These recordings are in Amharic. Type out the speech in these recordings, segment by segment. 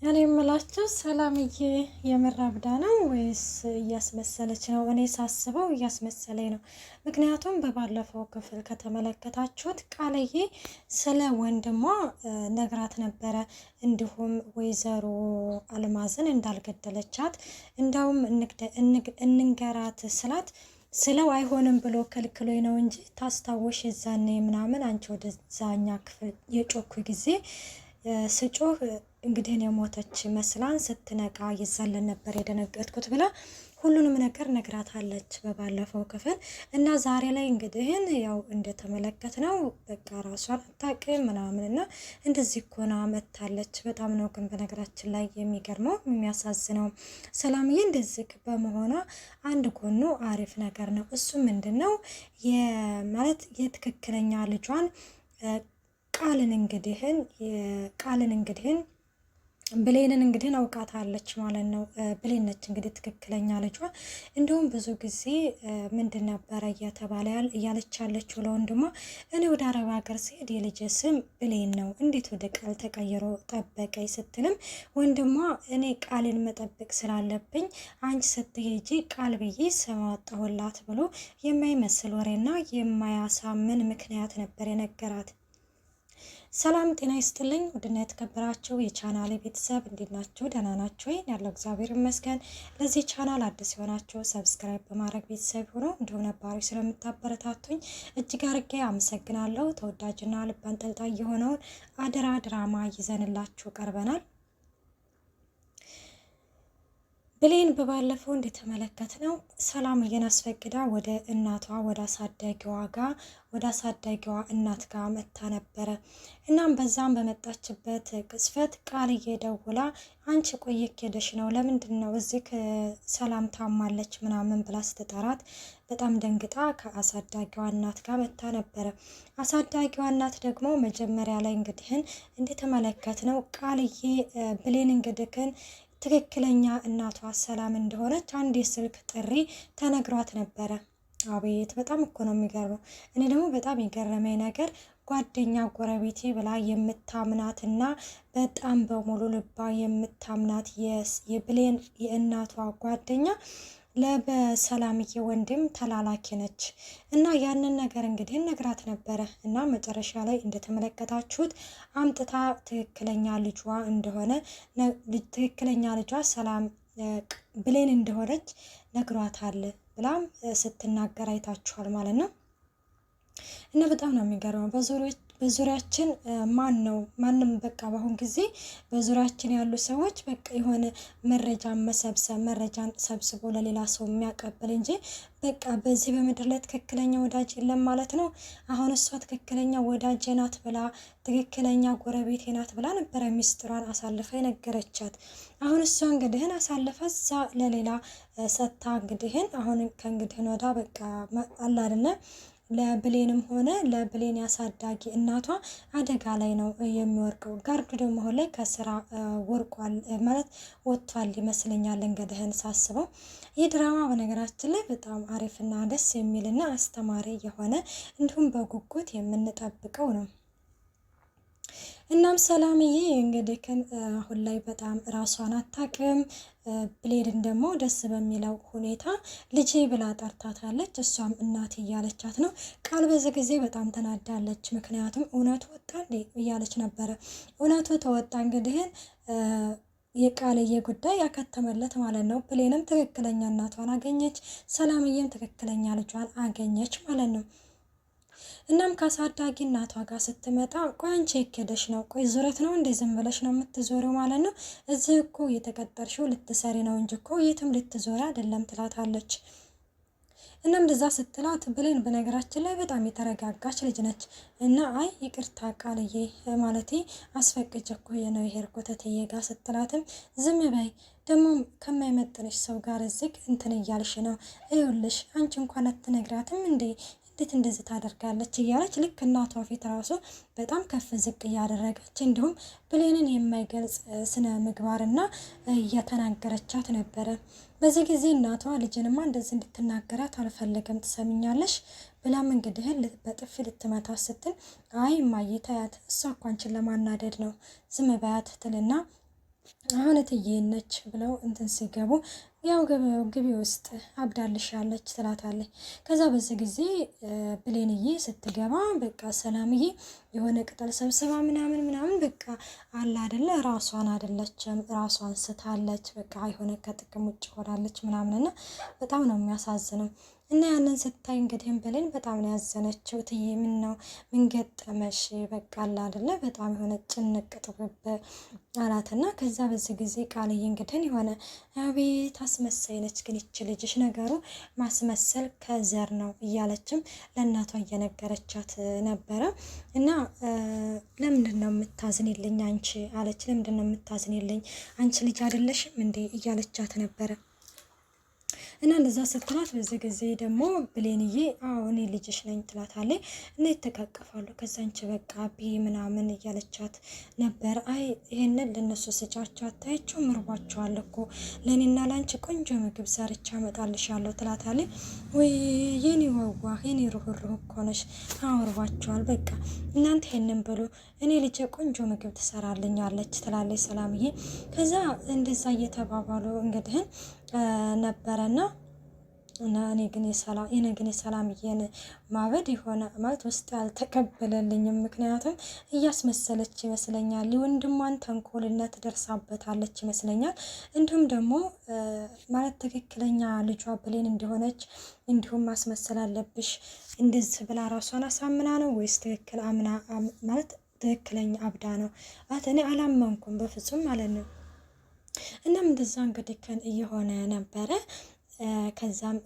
እኔ የምላችሁ ሰላምዬ የምራብዳ ነው ወይስ እያስመሰለች ነው? እኔ ሳስበው እያስመሰለኝ ነው። ምክንያቱም በባለፈው ክፍል ከተመለከታችሁት ቃልዬ ስለ ወንድሟ ነግራት ነበረ። እንዲሁም ወይዘሮ አልማዝን እንዳልገደለቻት እንዳውም እንንገራት ስላት ስለው አይሆንም ብሎ ከልክሎኝ ነው እንጂ ታስታውሽ የዛኔ ምናምን አንቺ ወደዛኛ ክፍል የጮኩ ጊዜ ስጮህ እንግዲህ የሞተች መስላን ስትነቃ ይዛለን ነበር የደነገጥኩት ብላ ሁሉንም ነገር ነግራታለች በባለፈው ክፍል እና ዛሬ ላይ እንግዲህን ያው እንደተመለከት ነው በቃ ራሷን አታውቅም ምናምን እና እንደዚህ ኮና መታለች። በጣም ነው ግን በነገራችን ላይ የሚገርመው የሚያሳዝነው ሰላምዬ እንደዚህ በመሆኗ አንድ ጎኑ አሪፍ ነገር ነው። እሱ ምንድነው ማለት የትክክለኛ ልጇን ቃልን እንግዲህን ብሌንን እንግዲህ አውቃታለች ማለት ነው። ብሌን ነች እንግዲህ ትክክለኛ ልጇ። እንደውም ብዙ ጊዜ ምንድን ነበረ እያተባለ እያለች ያለችው ለወንድሟ እኔ ወደ አረብ ሀገር ሲሄድ የልጅ ስም ብሌን ነው እንዴት ወደ ቃል ተቀይሮ ጠበቀኝ ስትልም ወንድሟ እኔ ቃልን መጠበቅ ስላለብኝ አንቺ ስትሄጂ ቃል ብዬ ስም አወጣሁላት ብሎ የማይመስል ወሬና የማያሳምን ምክንያት ነበር የነገራት። ሰላም ጤና ይስጥልኝ ውድና የተከበራችሁ የቻናሌ ቤተሰብ እንዴት ናችሁ? ደህና ናችሁ? ያለው እግዚአብሔር ይመስገን። ለዚህ ቻናል አዲስ የሆናችሁ ሰብስክራይብ በማድረግ ቤተሰብ ሆኖ እንዲሁም ነባሪ ስለምታበረታቱኝ እጅግ አርጌ አመሰግናለሁ። ተወዳጅና ልብ አንጠልጣይ የሆነውን አደራ ድራማ ይዘንላችሁ ቀርበናል። ብሌን በባለፈው እንደተመለከት ነው ሰላምዬን አስፈቅዳ ወደ እናቷ ወደ አሳዳጊዋ እናት ጋር መታ ነበረ። እናም በዛም በመጣችበት ቅስፈት ቃልዬ ደውላ አንቺ ቆየክ ሄደሽ ነው ለምንድን ነው እዚህ ሰላም ታማለች ምናምን ብላ ስትጠራት በጣም ደንግጣ ከአሳዳጊዋ እናት ጋር መታ ነበረ። አሳዳጊዋ እናት ደግሞ መጀመሪያ ላይ እንግዲህን እንደተመለከት ነው ቃልዬ ብሌን እንግዲህን ትክክለኛ እናቷ ሰላም እንደሆነች አንድ የስልክ ጥሪ ተነግሯት ነበረ። አቤት በጣም እኮ ነው የሚገርመው። እኔ ደግሞ በጣም የገረመኝ ነገር ጓደኛ ጎረቤቴ ብላ የምታምናትና በጣም በሙሉ ልባ የምታምናት የብሌን የእናቷ ጓደኛ ለበሰላምዬ ወንድም ተላላኪ ነች እና ያንን ነገር እንግዲህ ነግራት ነበረ እና መጨረሻ ላይ እንደተመለከታችሁት አምጥታ ትክክለኛ ልጇ ሰላም ብሌን እንደሆነች ነግሯታል ብላም ስትናገር አይታችኋል ማለት ነው። እና በጣም ነው የሚገርመው በዙሪያችን ማንም በቃ በአሁን ጊዜ በዙሪያችን ያሉ ሰዎች በቃ የሆነ መረጃን ሰብስቦ ለሌላ ሰው የሚያቀብል እንጂ በቃ በዚህ በምድር ላይ ትክክለኛ ወዳጅ የለም ማለት ነው። አሁን እሷ ትክክለኛ ወዳጅ ናት ብላ ትክክለኛ ጎረቤቴ ናት ብላ ነበረ ሚስጥሯን አሳልፋ የነገረቻት። አሁን እሷ እንግዲህን አሳልፋ እዛ ለሌላ ሰታ እንግዲህን አሁን ከእንግዲህን ወዳ በቃ አላ አይደለ ለብሌንም ሆነ ለብሌን ያሳዳጊ እናቷ አደጋ ላይ ነው የሚወርቀው። ጋርዱ ደግሞ አሁን ላይ ከስራ ወርቋል ማለት ወጥቷል ይመስለኛል እንግዲህን ሳስበው። ይህ ድራማ በነገራችን ላይ በጣም አሪፍና ደስ የሚልና አስተማሪ የሆነ እንዲሁም በጉጉት የምንጠብቀው ነው። እናም ሰላምዬ እንግዲህ አሁን ላይ በጣም ራሷን አታውቅም። ብሌድን ደግሞ ደስ በሚለው ሁኔታ ልጄ ብላ ጠርታታለች። እሷም እናት እያለቻት ነው። ቃል በዚህ ጊዜ በጣም ተናዳለች። ምክንያቱም እውነቱ ወጣ እንዴ እያለች ነበረ። እውነቱ ተወጣ እንግዲህን የቃልዬ ጉዳይ ያከተመለት ማለት ነው። ብሌንም ትክክለኛ እናቷን አገኘች፣ ሰላምዬም ትክክለኛ ልጇን አገኘች ማለት ነው። እናም ከአሳዳጊ እናቷ ጋር ስትመጣ ቆይ አንቺ ሄደሽ ነው? ቆይ ዙረት ነው እንዴ? ዝም ብለሽ ነው የምትዞሪው ማለት ነው? እዚህ እኮ የተቀጠርሽው ልትሰሪ ነው እንጂ እኮ የትም ልትዞሪ አይደለም ትላታለች። እናም እንደዛ ስትላት ብሌን በነገራችን ላይ በጣም የተረጋጋች ልጅ ነች እና አይ ይቅርታ ቃልዬ ማለቴ አስፈቅጄ እኮ ነው የሄድኩት እትዬ ጋር ስትላትም ዝም በይ ደግሞ ከማይመጥንሽ ሰው ጋር እዚህ እንትን እያልሽ ነው። ይኸውልሽ አንቺ እንኳን አትነግራትም እንዴ እንዴት እንደዚህ ታደርጋለች እያለች ልክ እናቷ ፊት ራሱ በጣም ከፍ ዝቅ እያደረገች እንዲሁም ብሌንን የማይገልጽ ስነ ምግባርና እየተናገረቻት ነበረ። በዚህ ጊዜ እናቷ ልጅንማ እንደዚህ እንድትናገራት አልፈለገም ትሰሚኛለሽ ብላም እንግዲህ በጥፊ ልትመታ ስትል አይ እማዬ ተያት እሷ እኮ አንቺን ለማናደድ ነው ዝም በያት ትልና አሁን እትዬ ነች ብለው እንትን ሲገቡ ያው ግቢ ውስጥ አብዳልሻለች ትላታለች። ከዛ በዚህ ጊዜ ብሌንዬ ስትገባ በቃ ሰላምዬ የሆነ ቅጠል ሰብስባ ምናምን በቃ አለ አይደለ ራሷን አይደለችም፣ ራሷን ስታለች። በቃ የሆነ ከጥቅም ውጭ ሆናለች ምናምንና በጣም ነው የሚያሳዝነው። እና ያንን ስታይ እንግዲህ ብሌን በጣም ነው ያዘነችው። እትዬ ምን ነው ምን ገጠመሽ? በቃ አለ አይደለ በጣም የሆነ ጭንቅ ጥብብ አላትና ከዛ በዚህ ጊዜ ቃልዬ እንግዲህ የሆነ አቤት አስመሳይ ነች ግን ይች ልጅሽ፣ ነገሩ ማስመሰል ከዘር ነው እያለችም ለእናቷ እየነገረቻት ነበረ። እና ለምንድን ነው የምታዝንልኝ አንቺ አለች። ለምንድን ነው የምታዝንልኝ አንቺ ልጅ አይደለሽም እንዴ እያለቻት ነበረ። እና እንደዛ ስትላት በዚህ ጊዜ ደግሞ ብሌንዬ አዎ እኔ ልጅሽ ነኝ ትላታለች። እና ይተቃቀፋሉ። ከዛ አንቺ በቃ ቢ ምናምን እያለቻት ነበር። አይ ይሄንን ለነሱ ስጫቸው አታያቸው ምርባቸዋል እኮ ለእኔና ለአንቺ ቆንጆ ምግብ ሰርቻ አመጣልሻለሁ ትላታለች። ወይ የኔ ዋዋህ የኔ ሩህሩህ እኮ ነሽ። አወርባቸዋል በቃ እናንተ ይሄንን ብሎ እኔ ልጅ ቆንጆ ምግብ ትሰራልኛለች ትላለች ሰላምዬ። ከዛ እንደዛ እየተባባሉ እንግዲህ ነበረና እኔ ግን የሰላምዬን ማበድ የሆነ ማለት ውስጥ አልተቀበለልኝም። ምክንያቱም እያስመሰለች ይመስለኛል፣ የወንድሟን ተንኮልነት ደርሳበታለች ይመስለኛል። እንዲሁም ደግሞ ማለት ትክክለኛ ልጇ ብሌን እንደሆነች እንዲሁም ማስመሰል አለብሽ እንደዚህ ብላ ራሷን አሳምና ነው ወይስ ትክክል አምና ማለት ትክክለኛ አብዳ ነው? እኔ አላመንኩም በፍጹም ማለት ነው። እናም እንደዛ እንግዲህ እየሆነ ነበረ። ከዛም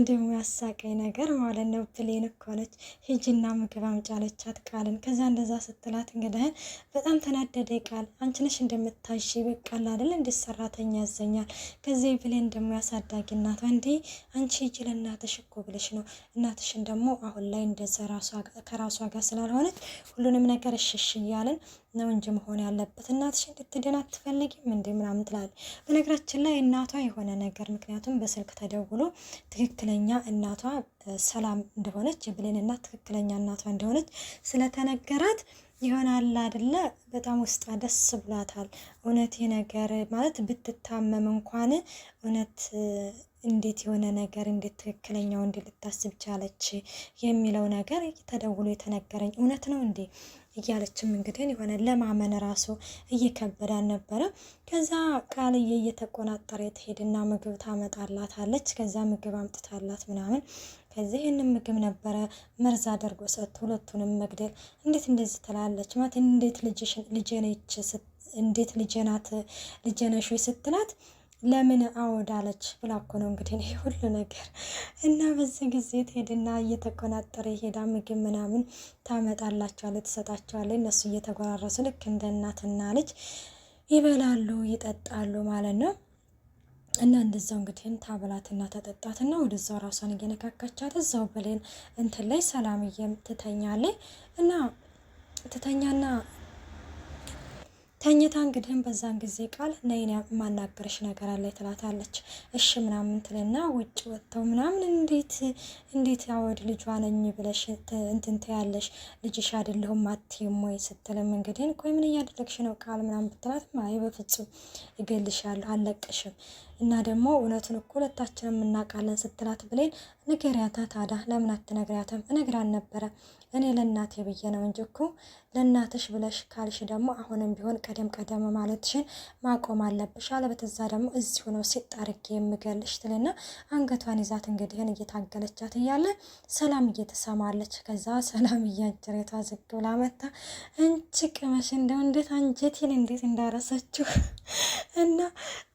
ደግሞ ያሳቀኝ ነገር ማለት ነው ብሌን እኮ ነች ሂጂና ምግብ አምጫለቻት ቃልን። ከዛ እንደዛ ስትላት እንግዲህ በጣም ተናደደ ቃል። አንቺ ነሽ እንደምታሺ በቃል አይደል እንደ ሰራተኛ ያዘኛል። ከዚህ ብሌን ደግሞ ያሳዳጊ እናቷ እንዴ አንቺ ሂጂ ለእናትሽ እኮ ብለሽ ነው። እናትሽን ደግሞ አሁን ላይ እንደዛ ከራሷ ጋር ስላልሆነች ሁሉንም ነገር እሽሽ እያልን ነው እንጂ መሆን ያለበት እናትሽ እንድትድን አትፈልጊም እንዴ ምናምን ትላለች። በነገራችን ላይ እናቷ የሆነ ነገር ምክንያቱም በስልክ ተደውሎ ትክክለኛ እናቷ ሰላም እንደሆነች የብሌን እናት ትክክለኛ እናቷ እንደሆነች ስለተነገራት ይሆናል አይደለ በጣም ውስጧ ደስ ብሏታል። እውነት ነገር ማለት ብትታመም እንኳን እውነት እንዴት የሆነ ነገር እንዴት ትክክለኛው እንዴ ልታስብ ቻለች የሚለው ነገር ተደውሎ የተነገረኝ እውነት ነው እንዴ እያለችም እንግዲህ የሆነ ለማመን ራሱ እየከበዳን ነበረ። ከዛ ቃልዬ እየተቆናጠረ ትሄድና ምግብ ታመጣላታለች። ከዛ ምግብ አምጥታላት ምናምን ከዚህ ይህንን ምግብ ነበረ መርዝ አድርጎ ሰጥቶ ሁለቱንም መግደል። እንዴት እንደዚህ ትላለች ማለት እንዴት ልጄነች እንዴት ልጄናት ልጄነሽ ስትላት ለምን አወዳለች ብላ እኮ ነው እንግዲህ ይሄ ሁሉ ነገር። እና በዚህ ጊዜ ትሄድና እየተቆናጠረ ሄዳ ምግብ ምናምን ታመጣላቸዋለች፣ ትሰጣቸዋለች። እነሱ እየተጎራረሱ ልክ እንደ እናትና ልጅ ይበላሉ ይጠጣሉ ማለት ነው። እና እንደዛው እንግዲህ ታበላትና ተጠጣትና ወደዛው ራሷን እየነካካቻት እዛው ብሌን እንትን ላይ ሰላምዬም ትተኛለች። እና ትተኛና ተኝታ እንግዲህ በዛን ጊዜ ቃል ነይና ማናገርሽ ነገር አለ ትላታለች። እሺ ምናምን ትልና ውጭ ወጥተው ምናምን እንዴት አወድ ልጇ ነኝ ብለሽ እንትን ትያለሽ ልጅሽ አይደለሁም አትይም ወይ ስትልም እንግዲህ ቆይ ምን እያደረግሽ ነው ቃል ምናምን ብትላት አይ በፍጹም እገልሻለሁ አልለቅሽም እና ደግሞ እውነቱን እኮ ሁለታችንም እናውቃለን ስትላት ብሌን ንገሪያታ ታዲያ ለምን አትነግሪያትም? እነግራን ነበረ እኔ ለእናቴ ብዬ ነው እንጂ እኮ ለእናትሽ ብለሽ ካልሽ ደግሞ አሁንም ቢሆን ቀደም ማለትሽን ማቆም አለብሽ፣ አለበተዛ ደግሞ እዚሁ ነው ሲጣርጌ የምገልሽ ትልና አንገቷን ይዛት እንግዲህን እየታገለቻት እያለ ሰላም እየተሰማለች። ከዛ ሰላም እያጀሬቷ ዝግ ብላ መታ እንቺ ቅመሽ እንደው እንዴት አንጀቴን እንዴት እንዳረሰችው እና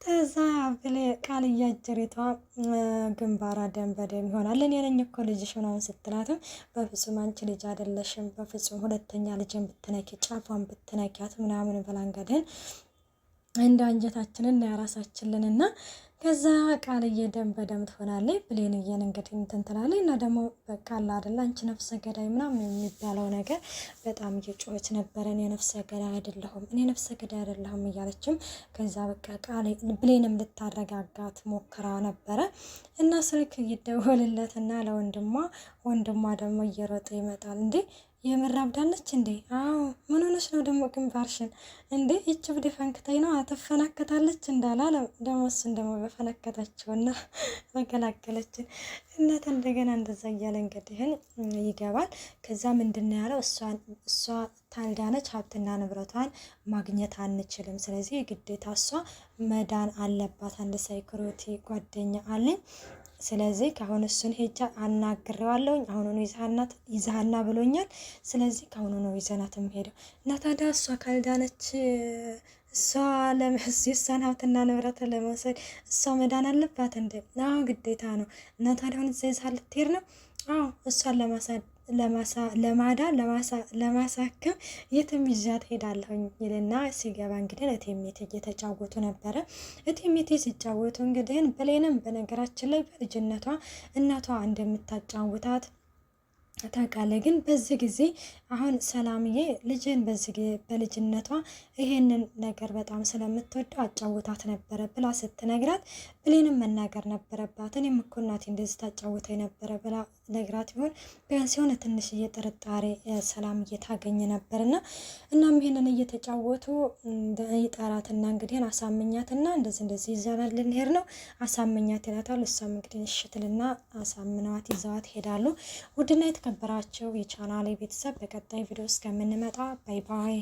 ተዛ ብሌ ቃል እያጀሬቷ ግንባሯ ደም በደም ይሆናል። እኔ ነኝ እኮ ልጅሽ ምናምን ስትላትም በፍጹም አንቺ ልጅ አይደለሽም፣ በፍጹም ሁለተኛ ልጅን ብትነኪ ጫፏን ብትነኪያት ምናምን ብላ እንግዲህ እንደ አንጀታችንን ያራሳችንን እና ከዛ ቃልዬ ደም በደም ትሆናለች። ብሌንዬን እንግዲህ እንትን ትላለች እና ደግሞ በቃ አለ አይደል አንቺ ነፍሰ ገዳይ ምናምን የሚባለው ነገር በጣም እየጮኸች ነበረ። እኔ ነፍሰ ገዳይ አይደለሁም እያለችም ከዛ በቃ ቃል ብሌንም ልታረጋጋት ሞክራ ነበረ እና ስልክ ይደወልለትና ለወንድሟ ደግሞ እየሮጠ ይመጣል። እንዴ የምር አብዳለች እንዴ? አዎ። ምን ሆነሽ ነው ደግሞ ግንባርሽን እንዴ? ይቺ ብድ ፈንክተኝ ነው አተፈናከታለች እንዳላለ ደግሞ እሱን ደግሞ በፈነከተችውና መገላገለችን እናት እንደገና እንደዛ እያለ እንግዲህን ይገባል። ከዛ ምንድን ያለው እሷ ታልዳነች ሀብትና ንብረቷን ማግኘት አንችልም። ስለዚህ ግዴታ እሷ መዳን አለባት። አንድ ሳይክሮቲ ጓደኛ አለኝ። ስለዚህ ከአሁን እሱን ሄጃ አናግሬዋለሁኝ። አሁኑኑ ይዛሃና ብሎኛል። ስለዚህ ከአሁኑ ነው ይዘናት የምሄደው እና ታዲያ እሷ ካልዳነች እሷ የእሷን ሀብትና ንብረት ለመውሰድ እሷ መዳን አለባት እንዴ? አዎ ግዴታ ነው። እና ታዲያ አሁን እዛ ይዛ ልትሄድ ነው? አዎ እሷን ለማዳን ለማሳከም የትም ይዣት ሄዳለሁኝ ይልና ሲገባ እንግዲህ እቴሜቴ እየተጫወቱ ነበረ። እቴሜቴ ሲጫወቱ እንግዲህ ብሌንም በነገራችን ላይ በልጅነቷ እናቷ እንደምታጫውታት ታውቃለህ። ግን በዚህ ጊዜ አሁን ሰላምዬ ልጅን በልጅነቷ ይሄንን ነገር በጣም ስለምትወደው አጫውታት ነበረ ብላ ስትነግራት ብሌንም መናገር ነበረባት። እኔም እኮ እናቴ እንደዚህ ታጫውተኝ ነበረ ብላ ነግራት ቢሆን ቢያንስ የሆነ ትንሽዬ ጥርጣሬ ሰላምዬ ታገኝ ነበርና እናም ይሄንን እየተጫወቱ ይጠራትና እንግዲህ አሳምኛትና እንደዚህ ይዘናል ልንሄድ ነው አሳምኛት ይላታል። እሷም እንግዲህ እሽትልና አሳምነዋት ይዘዋት ሄዳሉ። ውድና የተከበራቸው የቻናሌ ቤተሰብ በቀጣይ ቪዲዮ እስከምንመጣ ባይ ባይ።